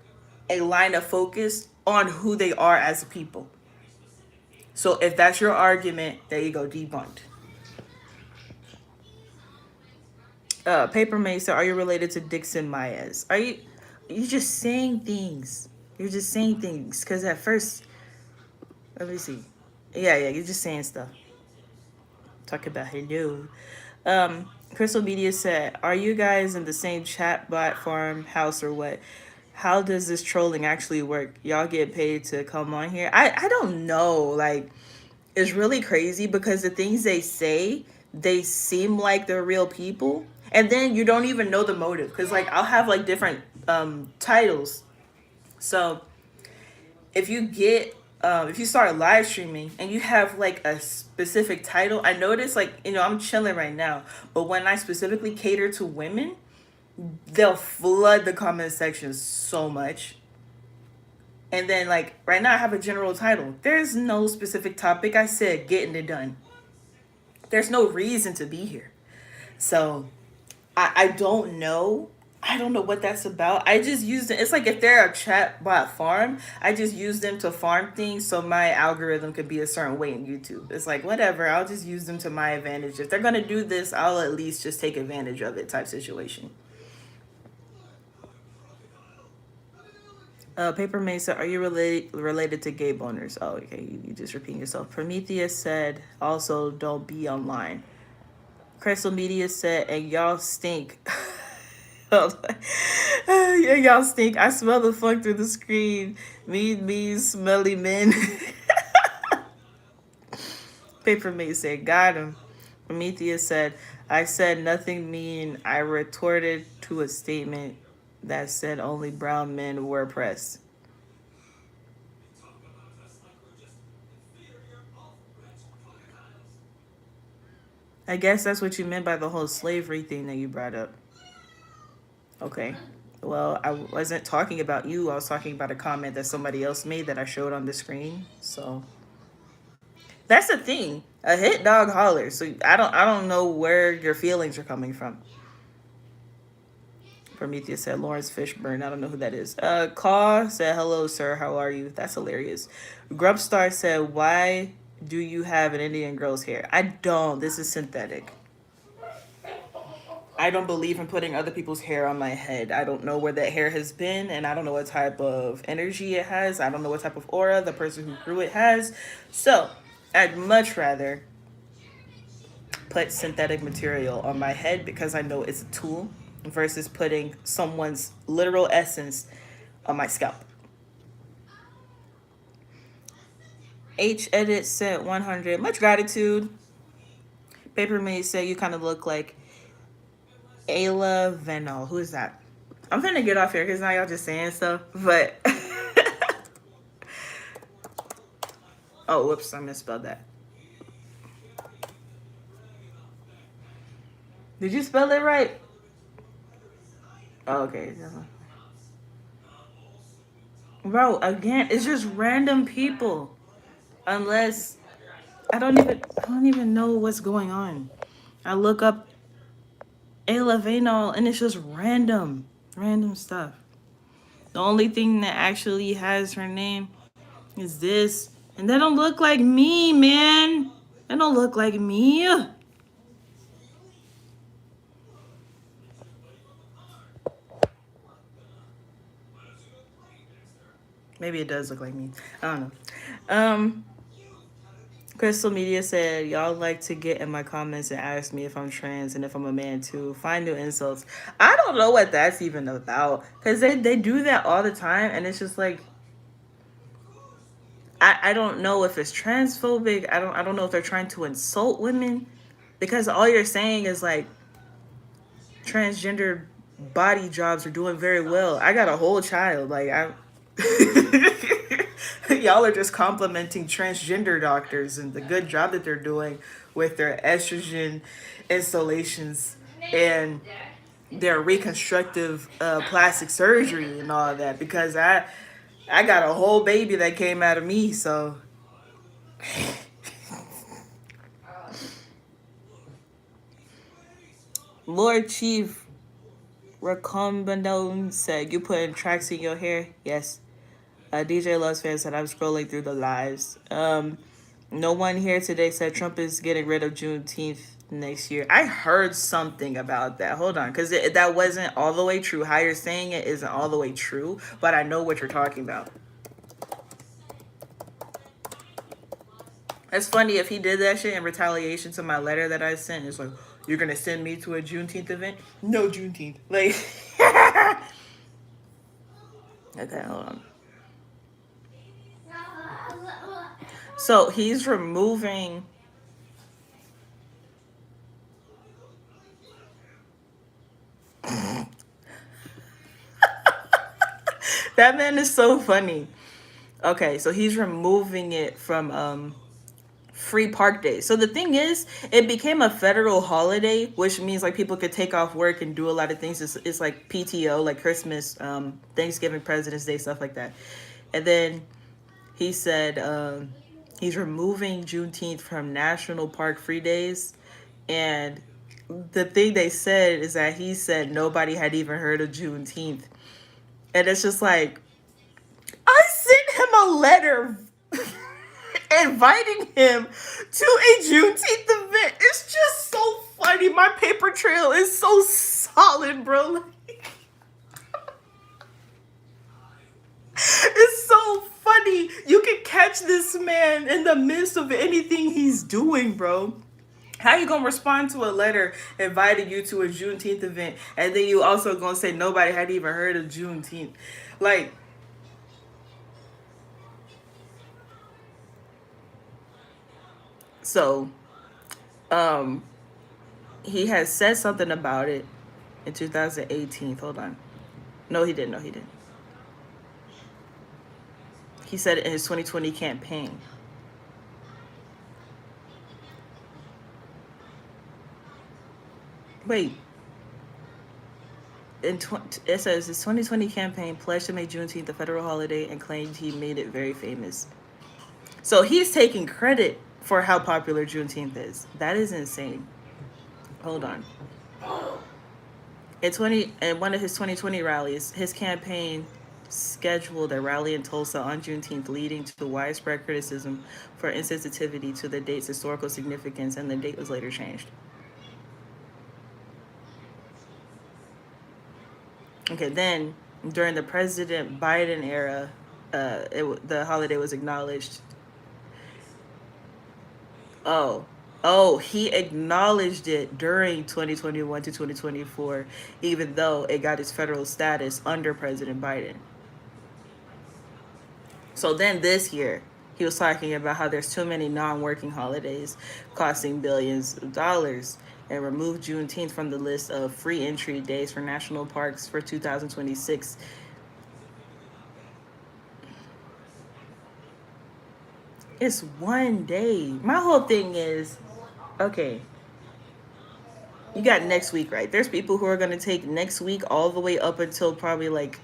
a line of focus on who they are as a people. So if that's your argument, there you go, debunked. Paper Mesa, are you related to Dixon Myers? Are you just saying things? You're just saying things because at first, let me see. Yeah, you're just saying stuff. Talk about hello. Crystal Media said, "Are you guys in the same chat platform house or what? How does this trolling actually work? Y'all get paid to come on here? I don't know. Like, it's really crazy because the things they say, they seem like they're real people, and then you don't even know the motive. Because like I'll have like different titles. So if you start live streaming and you have like a specific title, I notice like I'm chilling right now, but when I specifically cater to women, they'll flood the comment section so much. And then like right now I have a general title. There's no specific topic. I said getting it done. There's no reason to be here. So I don't know. I don't know what that's about. I just use it. It's like if they're a chat bot farm, I just use them to farm things so my algorithm could be a certain way in YouTube. It's like whatever. I'll just use them to my advantage. If they're gonna do this, I'll at least just take advantage of it type situation. Paper Mesa, are you related to gay boners? Oh, okay. You just repeating yourself. Prometheus said, also don't be online. Crystal Media said, and y'all stink. Yeah, y'all stink. I smell the fuck through the screen. Me, smelly men. Papermate said, got him. Prometheus said, I said nothing mean. I retorted to a statement that said only brown men were oppressed. I guess that's what you meant by the whole slavery thing that you brought up. Okay. Well, I wasn't talking about you. I was talking about a comment that somebody else made that I showed on the screen. So that's the thing. A hit dog hollers. So I don't know where your feelings are coming from. Prometheus said Lawrence Fishburne. I don't know who that is. Caw said hello, sir. How are you? That's hilarious. Grubstar said, why do you have an Indian girl's hair? I don't. This is synthetic. I don't believe in putting other people's hair on my head. I don't know where that hair has been, and I don't know what type of energy it has. I don't know what type of aura the person who grew it has. So, I'd much rather put synthetic material on my head because I know it's a tool versus putting someone's literal essence on my scalp. H Edit sent 100. Much gratitude. Papermate said you kind of look like Ayla Venal. Who is that? I'm finna get off here because now y'all just saying stuff. But Oh, whoops, I misspelled that. Did you spell it right? Oh, okay. Bro, again, it's just random people. Unless I don't even know what's going on. I look up Ayla Vanol and it's just random stuff. The only thing that actually has her name is this, and they don't look like me, man. They don't look like me. Maybe it does look like me. I don't know. Um, Crystal Media said, y'all like to get in my comments and ask me if I'm trans and if I'm a man too. Find new insults. I don't know what that's even about. Because they do that all the time. And it's just like, I don't know if it's transphobic. I don't know if they're trying to insult women. Because all you're saying is like, transgender body jobs are doing very well. I got a whole child. Like, I. Y'all are just complimenting transgender doctors and the good job that they're doing with their estrogen installations and their reconstructive plastic surgery and all of that, because I got a whole baby that came out of me. So Lord Chief Recombandone said, you putting tracks in your hair? Yes. DJ Loves Fan said, I'm scrolling through the lives. No one here today said Trump is getting rid of Juneteenth next year. I heard something about that. Hold on, because that wasn't all the way true. How you're saying it isn't all the way true, but I know what you're talking about. It's funny if he did that shit in retaliation to my letter that I sent. It's like, you're gonna send me to a Juneteenth event? No Juneteenth. Like, okay, hold on. So he's removing. That man is so funny. Okay, so he's removing it from free park days. So the thing is, it became a federal holiday, which means like people could take off work and do a lot of things. It's like PTO, like Christmas, Thanksgiving, President's Day, stuff like that. And then he said he's removing Juneteenth from national park free days. And the thing they said is that he said nobody had even heard of Juneteenth. And it's just like, I sent him a letter inviting him to a Juneteenth event. It's just so funny. My paper trail is so solid, bro. It's so funny. You can catch this man in the midst of anything he's doing, bro. How you gonna respond to a letter inviting you to a Juneteenth event, and then you also gonna say nobody had even heard of Juneteenth? Like, so, um, he has said something about it in 2018. Hold on. No, he didn't. No, he didn't. He said it in his 2020 campaign. Wait. It says his 2020 campaign pledged to make Juneteenth a federal holiday and claimed he made it very famous. So he's taking credit for how popular Juneteenth is. That is insane. Hold on. In one of his 2020 rallies, his campaign scheduled a rally in Tulsa on Juneteenth, leading to widespread criticism for insensitivity to the date's historical significance, and the date was later changed. Okay, then during the President Biden era, the holiday was acknowledged. He acknowledged it during 2021 to 2024, even though it got its federal status under President Biden. So then this year, he was talking about how there's too many non-working holidays costing billions of dollars, and removed Juneteenth from the list of free entry days for national parks for 2026. It's one day. My whole thing is, okay, you got next week, right? There's people who are going to take next week all the way up until probably like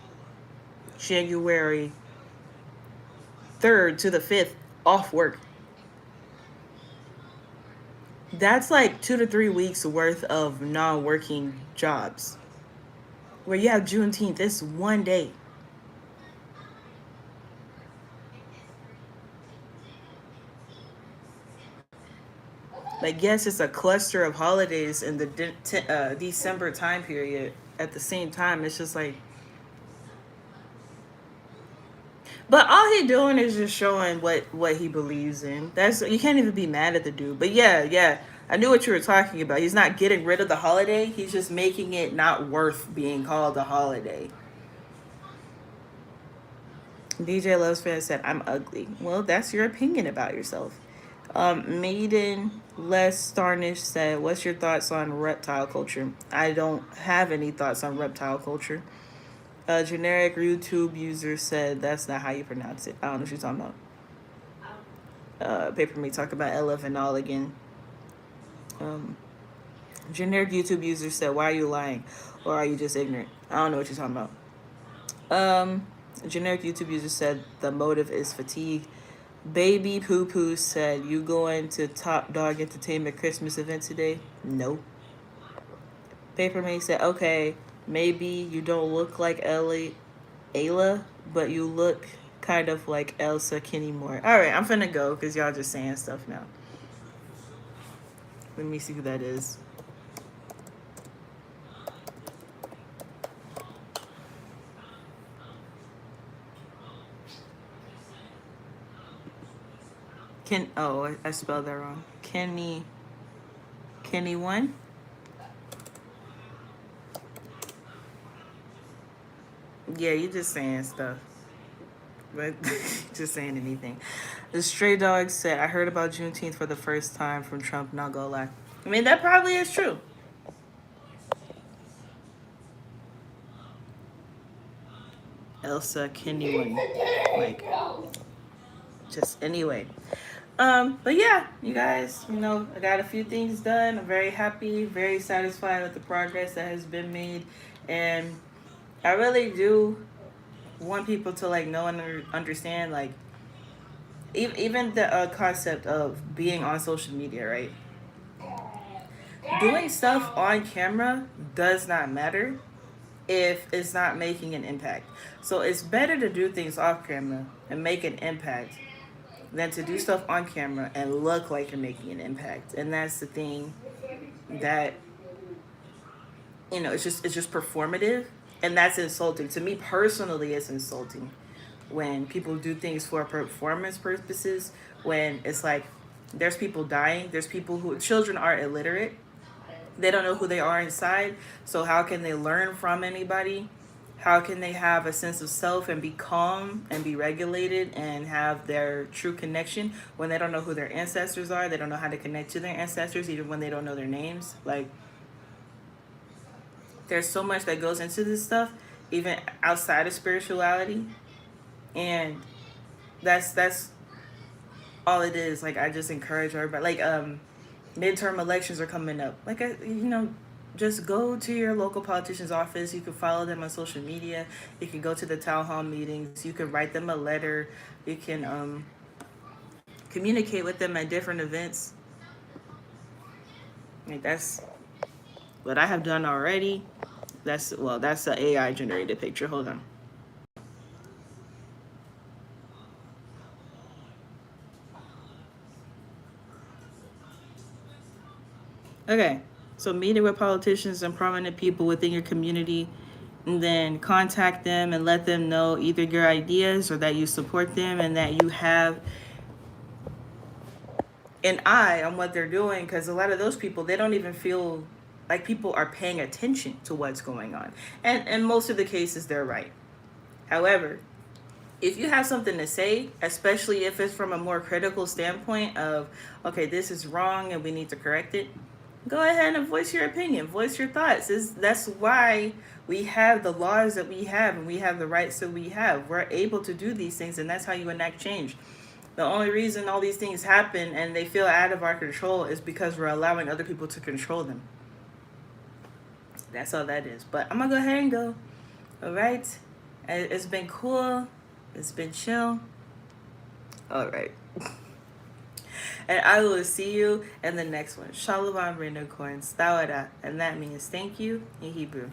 January 3rd to the 5th off work. That's like 2 to 3 weeks worth of non working jobs. Where you have Juneteenth, it's one day. Like, yes, it's a cluster of holidays in the December time period. At the same time, it's just like, but all he doing is just showing what he believes in. That's, you can't even be mad at the dude. But yeah, yeah, I knew what you were talking about. He's not getting rid of the holiday. He's just making it not worth being called a holiday. DJ Loves Fan said, "I'm ugly." Well, that's your opinion about yourself. Maiden Less Starnish said, "What's your thoughts on reptile culture?" I don't have any thoughts on reptile culture. A generic YouTube user said, "That's not how you pronounce it." I don't know what you're talking about. Paper Me talk about elephant all again. Um, Generic YouTube user said, "Why are you lying? Or are you just ignorant?" I don't know what you're talking about. Generic YouTube user said, "The motive is fatigue." Baby Poo Poo said, "You going to Top Dog Entertainment Christmas event today?" No. Paper Me said, "Okay, maybe you don't look like Ayla, but you look kind of like Elsa Kenny-Moore." All right, I'm finna go because y'all just saying stuff now. Let me see who that is. I spelled that wrong. Kenny one. Yeah, you just saying stuff, but just saying anything. The Stray Dog said, "I heard about Juneteenth for the first time from Trump. Not gonna lie." I mean, that probably is true. Elsa Kenny one, like, just anyway. But yeah, you guys, I got a few things done. I'm very happy, very satisfied with the progress that has been made, and I really do want people to like know and understand, like, even the concept of being on social media, right? Doing stuff on camera does not matter if it's not making an impact. So it's better to do things off camera and make an impact than to do stuff on camera and look like you're making an impact. And that's the thing that, it's just performative, and that's insulting to me personally. It's insulting when people do things for performance purposes, when it's like there's people dying, there's people who children are illiterate, they don't know who they are inside, so how can they learn from anybody? How can they have a sense of self and be calm and be regulated and have their true connection when they don't know who their ancestors are? They don't know how to connect to their ancestors even when they don't know their names. Like, there's so much that goes into this stuff, even outside of spirituality, and that's all it is. Like, I just encourage everybody. Like, midterm elections are coming up. Like, just go to your local politician's office. You can follow them on social media. You can go to the town hall meetings. You can write them a letter. You can communicate with them at different events. Like, that's what I have done already. That's an AI generated picture. Hold on. Okay, so meeting with politicians and prominent people within your community, and then contact them and let them know either your ideas or that you support them and that you have an eye on what they're doing, because a lot of those people, they don't even feel like people are paying attention to what's going on. And in most of the cases, they're right. However, if you have something to say, especially if it's from a more critical standpoint of, okay, this is wrong and we need to correct it, go ahead and voice your opinion, voice your thoughts. That's why we have the laws that we have and we have the rights that we have. We're able to do these things, and that's how you enact change. The only reason all these things happen and they feel out of our control is because we're allowing other people to control them. That's all that is. But I'm gonna go ahead and go. All right. It's been cool. It's been chill. All right. And I will see you in the next one. Shalom Renocorn Stawada. And that means thank you in Hebrew.